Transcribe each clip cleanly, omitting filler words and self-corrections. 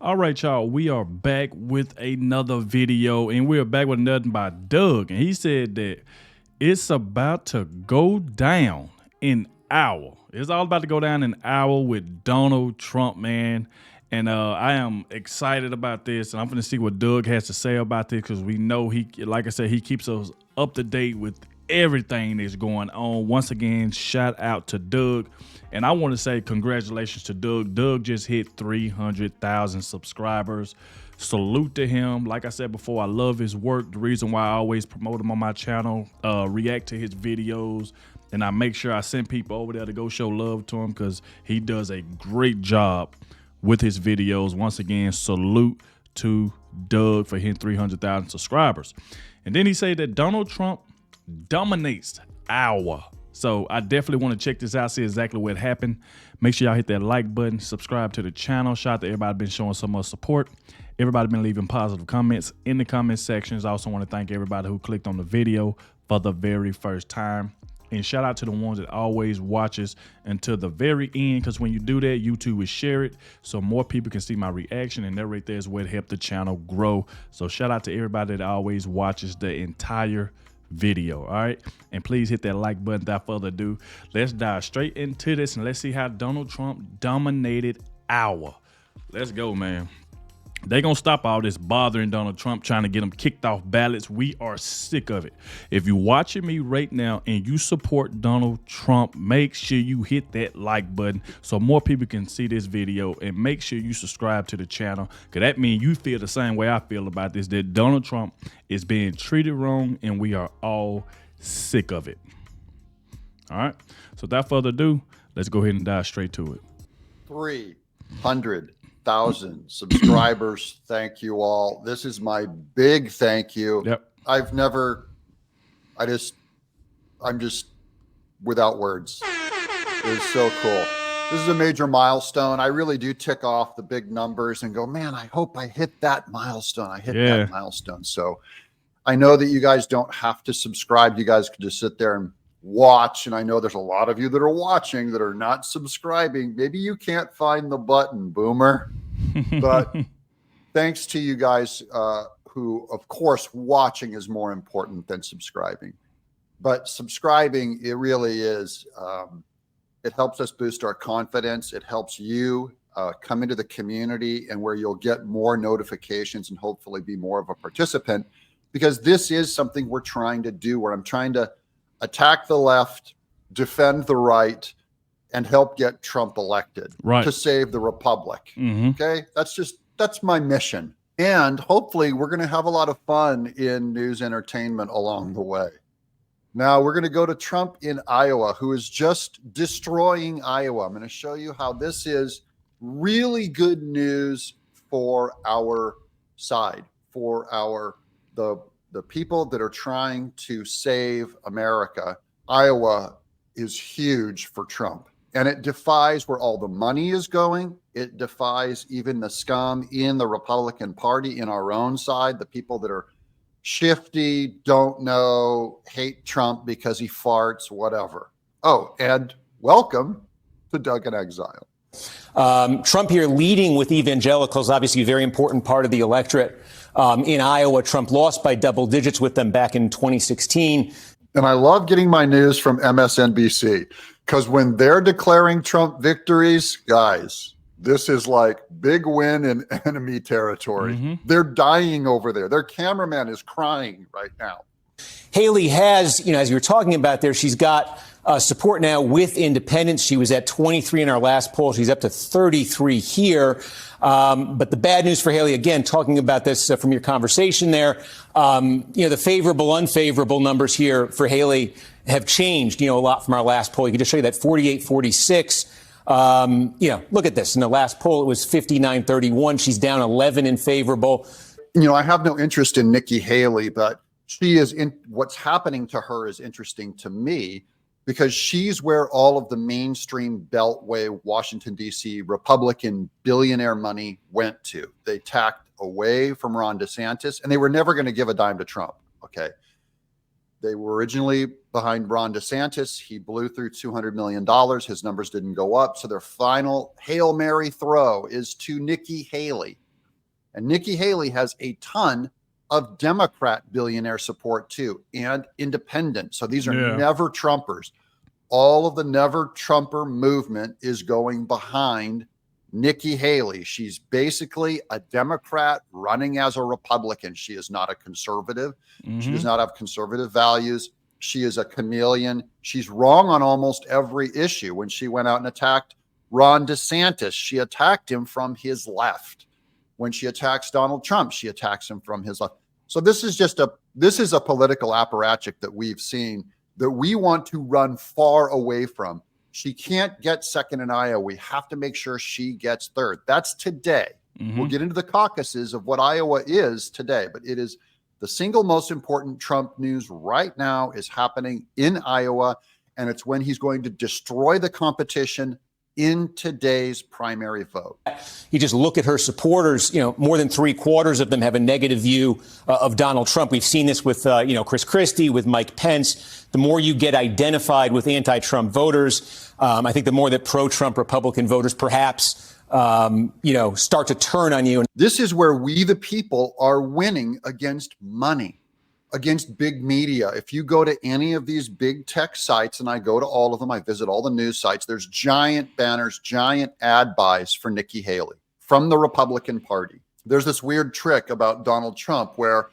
All right, y'all, we are back with another video, and we're back with nothing by Doug. And he said that it's about to go down in hour. It's all about to go down in hour with Donald Trump, man. And I am excited about this, and I'm going to see what Doug has to say about this, because we know he, like I said, he keeps us up to date with everything that's going on. Once again, shout out to Doug. And I want to say congratulations to Doug. Doug just hit 300,000 subscribers. Salute to him. Like I said before, I love his work. The reason why I always promote him on my channel, react to his videos, and I make sure I send people over there to go show love to him, because he does a great job with his videos. Once again, salute to Doug for hitting 300,000 subscribers. And then he said that Donald Trump dominates our. So I definitely want to check this out, see exactly what happened. Make sure y'all hit that like button, subscribe to the channel. Shout out to everybody been showing so much support. Everybody been leaving positive comments in the comment sections. I also want to thank everybody who clicked on the video for the very first time. And shout out to the ones that always watches until the very end, because when you do that, YouTube will share it so more people can see my reaction, and that right there is what helped the channel grow. So shout out to everybody that always watches the entire video. All right, and please hit that like button. Without further ado, let's dive straight into this, and let's see how Donald Trump dominated our. Let's go, man. They gonna stop all this bothering Donald Trump, trying to get him kicked off ballots. We are sick of it. If you're watching me right now and you support Donald Trump, make sure you hit that like button so more people can see this video, and make sure you subscribe to the channel, because that means you feel the same way I feel about this, that Donald Trump is being treated wrong, and we are all sick of it. All right, so without further ado, let's go ahead and dive straight to it. 300,000 subscribers. Thank you all. This is my big thank you. Yep. I'm just without words. It is so cool. This is a major milestone. I really do tick off the big numbers and go, man, I hope I hit that milestone. I hit that milestone. So I know that you guys don't have to subscribe. You guys can just sit there and watch. And I know there's a lot of you that are watching that are not subscribing. Maybe you can't find the button, boomer. But thanks to you guys who, of course, watching is more important than subscribing. But subscribing, it really is. It helps us boost our confidence. It helps you come into the community, and where you'll get more notifications and hopefully be more of a participant, because this is something we're trying to do, where I'm trying to attack the left, defend the right, and help get Trump elected, to save the republic. Okay, that's my mission. And hopefully we're going to have a lot of fun in news entertainment along the way. Now we're going to go to Trump in Iowa, who is just destroying Iowa. I'm going to show you how this is really good news for our side, for the people that are trying to save America. Iowa is huge for Trump, and it defies where all the money is going. It defies even the scum in the Republican Party, in our own side, the people that are shifty, don't know, hate Trump because he farts, whatever. Oh, and welcome to Doug in Exile. Trump here leading with evangelicals, obviously a very important part of the electorate. In Iowa, Trump lost by double digits with them back in 2016. And I love getting my news from MSNBC, because when they're declaring Trump victories, guys, this is like big win in enemy territory. They're dying over there. Their cameraman is crying right now. Haley has, as you were talking about there, she's got support now with independents. She was at 23 in our last poll. She's up to 33 here. But the bad news for Haley, again, talking about this from your conversation there, the favorable, unfavorable numbers here for Haley have changed, a lot from our last poll. You can just show you that 48-46. Look at this. In the last poll, it was 59-31. She's down 11 in favorable. I have no interest in Nikki Haley, but she is what's happening to her is interesting to me, because she's where all of the mainstream Beltway, Washington, D.C. Republican billionaire money went to. They tacked away from Ron DeSantis, and they were never going to give a dime to Trump. Okay. They were originally behind Ron DeSantis. He blew through $200 million. His numbers didn't go up. So their final Hail Mary throw is to Nikki Haley. And Nikki Haley has a ton of Democrat billionaire support too, and independent. So these are never Trumpers. All of the never Trumper movement is going behind Nikki Haley. She's basically a Democrat running as a Republican. She is not a conservative. She does not have conservative values. She is a chameleon. She's wrong on almost every issue. When she went out and attacked Ron DeSantis, she attacked him from his left. When she attacks Donald Trump, she attacks him from his left. So this is a political apparatchik that we've seen that we want to run far away from. She can't get second in Iowa. We have to make sure she gets third. That's today. We'll get into the caucuses of what Iowa is today, but it is the single most important Trump news right now is happening in Iowa, and it's when he's going to destroy the competition in today's primary vote. You just look at her supporters, more than 3/4 of them have a negative view of Donald Trump. We've seen this with, Chris Christie, with Mike Pence. The more you get identified with anti-Trump voters, I think the more that pro-Trump Republican voters perhaps, start to turn on you. This is where we, the people, are winning against money, against big media. If you go to any of these big tech sites, and I go to all of them, I visit all the news sites, there's giant banners, giant ad buys for Nikki Haley from the Republican Party. There's this weird trick about Donald Trump where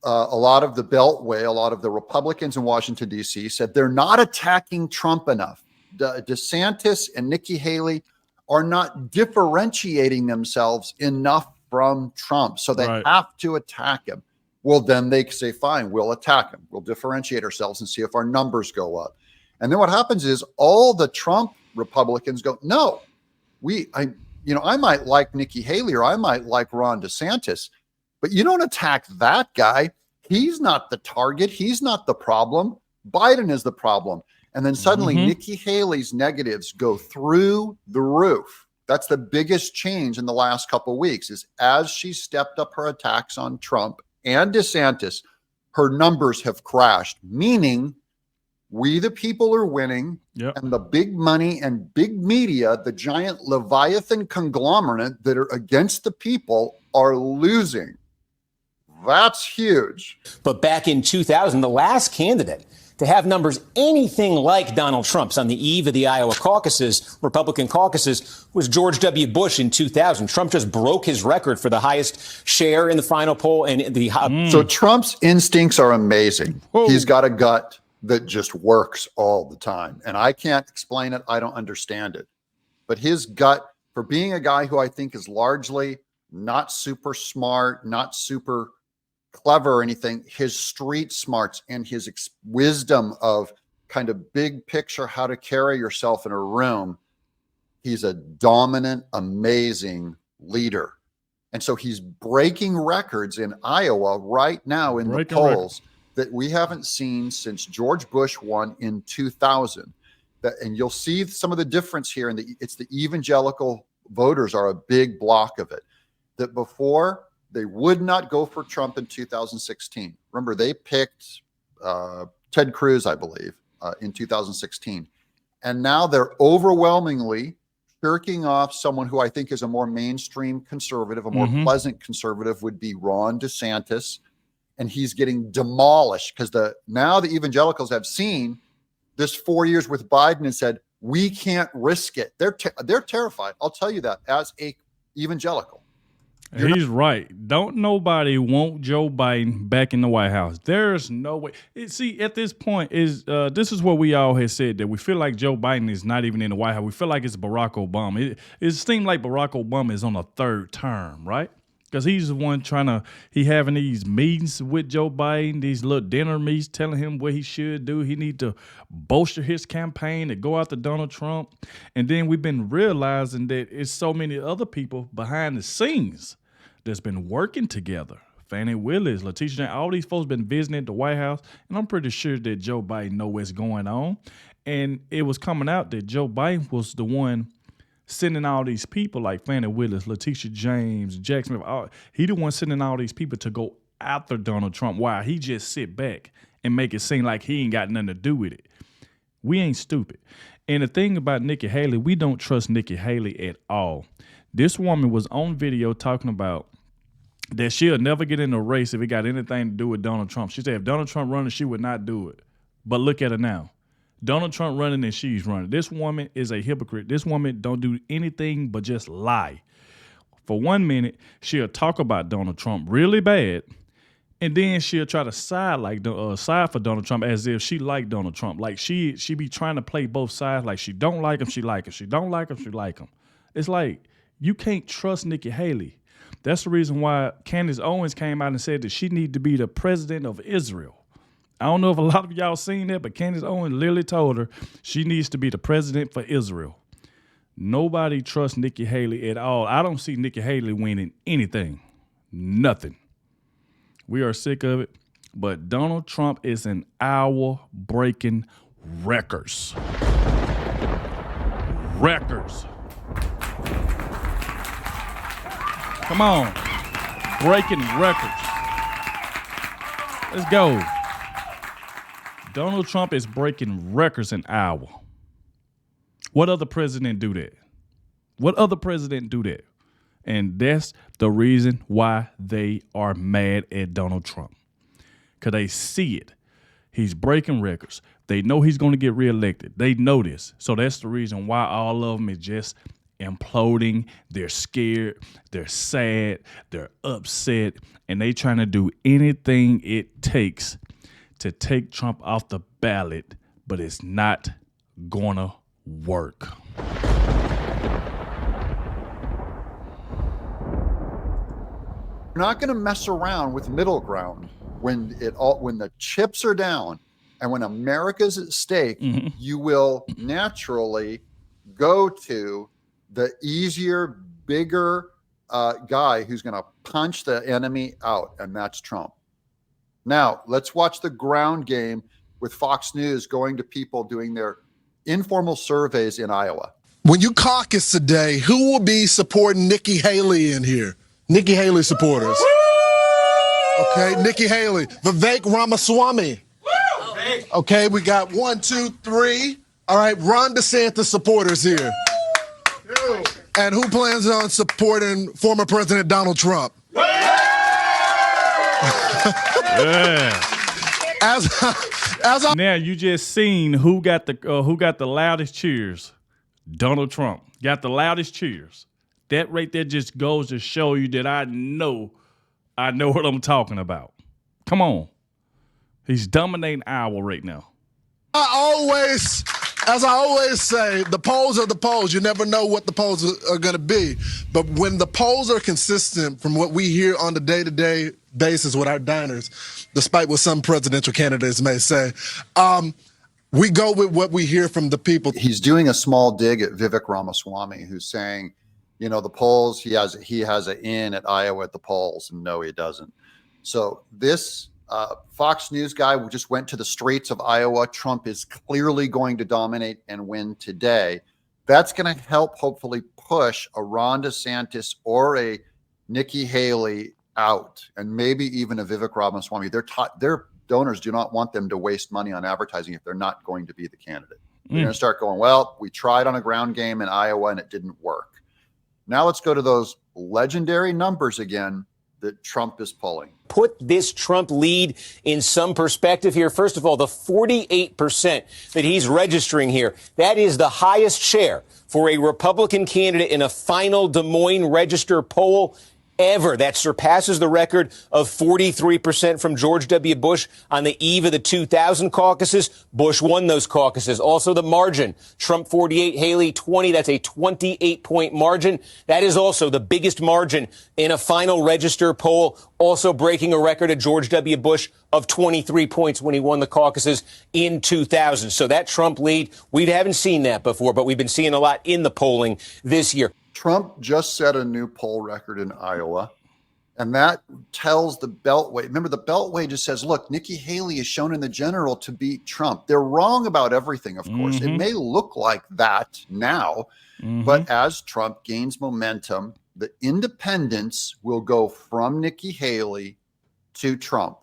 a lot of the Beltway, a lot of the Republicans in Washington, D.C. said they're not attacking Trump enough. DeSantis and Nikki Haley are not differentiating themselves enough from Trump, so they have to attack him. Well, then they say, fine, we'll attack him. We'll differentiate ourselves and see if our numbers go up. And then what happens is all the Trump Republicans go, no, I might like Nikki Haley or I might like Ron DeSantis, but you don't attack that guy. He's not the target. He's not the problem. Biden is the problem. And then suddenly Nikki Haley's negatives go through the roof. That's the biggest change in the last couple of weeks is as she stepped up her attacks on Trump and DeSantis, her numbers have crashed, meaning we, the people, are winning, and the big money and big media, the giant Leviathan conglomerate that are against the people, are losing. That's huge. But back in 2000, the last candidate to have numbers anything like Donald Trump's on the eve of the Iowa caucuses, Republican caucuses, was George W. Bush in 2000. Trump just broke his record for the highest share in the final poll. And So Trump's instincts are amazing. Whoa. He's got a gut that just works all the time. And I can't explain it. I don't understand it. But his gut, for being a guy who I think is largely not super smart, not super clever or anything, his street smarts and his wisdom of kind of big picture, how to carry yourself in a room. He's a dominant, amazing leader. And so he's breaking records in Iowa right now in the polls that we haven't seen since George Bush won in 2000. And you'll see some of the difference here. It's the evangelical voters are a big block of it. That before, they would not go for Trump in 2016. Remember, they picked Ted Cruz, I believe, in 2016. And now they're overwhelmingly shirking off someone who I think is a more mainstream conservative, a more pleasant conservative would be Ron DeSantis. And he's getting demolished because now the evangelicals have seen this 4 years with Biden and said, we can't risk it. They're terrified. I'll tell you that as a evangelical. He's right. Don't nobody want Joe Biden back in the White House. There's no way. See, at this point, this is what we all had said, that we feel like Joe Biden is not even in the White House. We feel like it's Barack Obama. It seemed like Barack Obama is on a third term, right? Because he's the one he having these meetings with Joe Biden, these little dinner meetings, telling him what he should do. He need to bolster his campaign to go after Donald Trump. And then we've been realizing that it's so many other people behind the scenes that's been working together. Fannie Willis, Letitia James, all these folks been visiting at the White House, and I'm pretty sure that Joe Biden knows what's going on. And it was coming out that Joe Biden was the one sending all these people like Fannie Willis, Letitia James, Jack Smith. He the one sending all these people to go after Donald Trump while he just sit back and make it seem like he ain't got nothing to do with it. We ain't stupid. And the thing about Nikki Haley, we don't trust Nikki Haley at all. This woman was on video talking about that she'll never get in a race if it got anything to do with Donald Trump. She said if Donald Trump running, she would not do it. But look at her now. Donald Trump running and she's running. This woman is a hypocrite. This woman don't do anything but just lie. For 1 minute, she'll talk about Donald Trump really bad, and then she'll try to side for Donald Trump as if she liked Donald Trump. Like she be trying to play both sides. Like she don't like him, she like him. She don't like him, she like him. It's like you can't trust Nikki Haley. That's the reason why Candace Owens came out and said that she need to be the president of Israel. I don't know if a lot of y'all seen that, but Candace Owens literally told her she needs to be the president for Israel. Nobody trusts Nikki Haley at all. I don't see Nikki Haley winning anything. Nothing. We are sick of it. But Donald Trump is an hour-breaking records. Records. Come on. Breaking records. Let's go. Donald Trump is breaking records an hour. What other president do that? What other president do that? And that's the reason why they are mad at Donald Trump. Because they see it. He's breaking records. They know he's going to get reelected. They know this. So that's the reason why all of them is just imploding. They're scared. They're sad. They're upset. And they trying to do anything it takes to take Trump off the ballot. But it's not going to work. You're not going to mess around with middle ground when the chips are down and when America's at stake. Mm-hmm. You will naturally go to the easier, bigger guy who's going to punch the enemy out, and that's Trump. Now, let's watch the ground game with Fox News going to people doing their informal surveys in Iowa. When you caucus today, who will be supporting Nikki Haley in here? Nikki Haley supporters. Okay, Nikki Haley. Vivek Ramaswamy. Okay, we got 1, 2, 3. All right, Ron DeSantis supporters here. And who plans on supporting former President Donald Trump? Yeah. Now you just seen who got the loudest cheers. Donald Trump got the loudest cheers. That right there just goes to show you that I know what I'm talking about. Come on. He's dominating Iowa right now. As I always say, the polls are the polls. You never know what the polls are going to be. But when the polls are consistent from what we hear on the day-to-day basis with our diners, despite what some presidential candidates may say, we go with what we hear from the people. He's doing a small dig at Vivek Ramaswamy, who's saying, you know, the polls, he has an in at Iowa at the polls, and no, he doesn't. So this Fox News guy just went to the streets of Iowa. Trump is clearly going to dominate and win today. That's going to help hopefully push a Ron DeSantis or a Nikki Haley out, and maybe even a Vivek Ramaswamy. Their donors do not want them to waste money on advertising if they're not going to be the candidate. They're going to start going, well, we tried on a ground game in Iowa and it didn't work. Now let's go to those legendary numbers again that Trump is pulling. Put this Trump lead in some perspective here. First of all, the 48% that he's registering here, that is the highest share for a Republican candidate in a final Des Moines Register poll ever. That surpasses the record of 43% from George W. Bush on the eve of the 2000 caucuses. Bush won those caucuses. Also the margin, Trump 48, Haley 20. That's a 28-point margin. That is also the biggest margin in a final register poll, also breaking a record of George W. Bush of 23 points when he won the caucuses in 2000. So that Trump lead, we haven't seen that before, but we've been seeing a lot in the polling this year. Trump just set a new poll record in Iowa, and that tells the Beltway. Remember, the Beltway just says, look, Nikki Haley is shown in the general to beat Trump. They're wrong about everything, of course. It may look like that now, but as Trump gains momentum, the independents will go from Nikki Haley to Trump.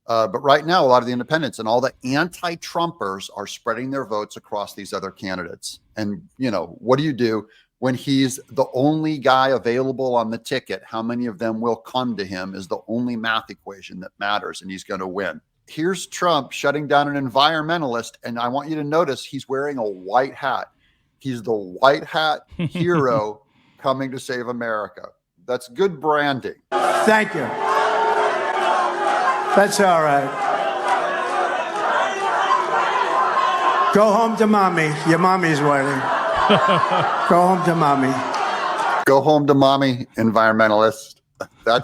But right now, a lot of the independents and all the anti-Trumpers are spreading their votes across these other candidates. And, you know, what do? when he's the only guy available on the ticket, how many of them will come to him is the only math equation that matters, and he's going to win. Here's Trump shutting down an environmentalist, and I want you to notice he's wearing a white hat. He's the white hat hero coming to save America. That's good branding. Thank you. That's all right. Go home to mommy. Your mommy's waiting. Go home to mommy. Go home to mommy, environmentalist. That.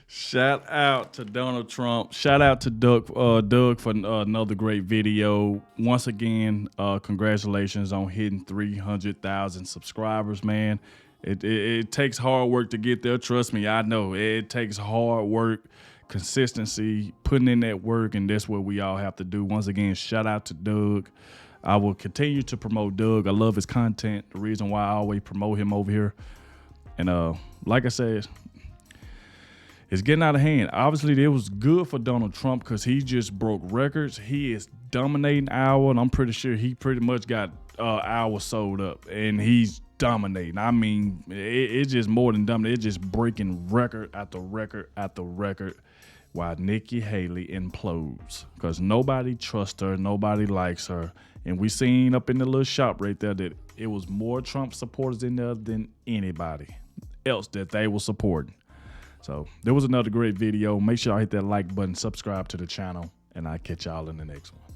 Shout out to Donald Trump. Shout out to Doug for another great video. Once again, congratulations on hitting 300,000 subscribers, man. It takes hard work to get there. Trust me, I know. It takes hard work, consistency, putting in that work, and that's what we all have to do. Once again, shout out to Doug. I will continue to promote Doug. I love his content. The reason why I always promote him over here. And like I said, it's getting out of hand. Obviously, it was good for Donald Trump because he just broke records. He is dominating Iowa, and I'm pretty sure he pretty much got Iowa sold up, and he's dominating. I mean, it's just more than dominating. It's just breaking record after record after record while Nikki Haley implodes because nobody trusts her, nobody likes her. And we seen up in the little shop right there that it was more Trump supporters in there than anybody else that they were supporting. So there was another great video. Make sure y'all hit that like button, subscribe to the channel, and I'll catch y'all in the next one.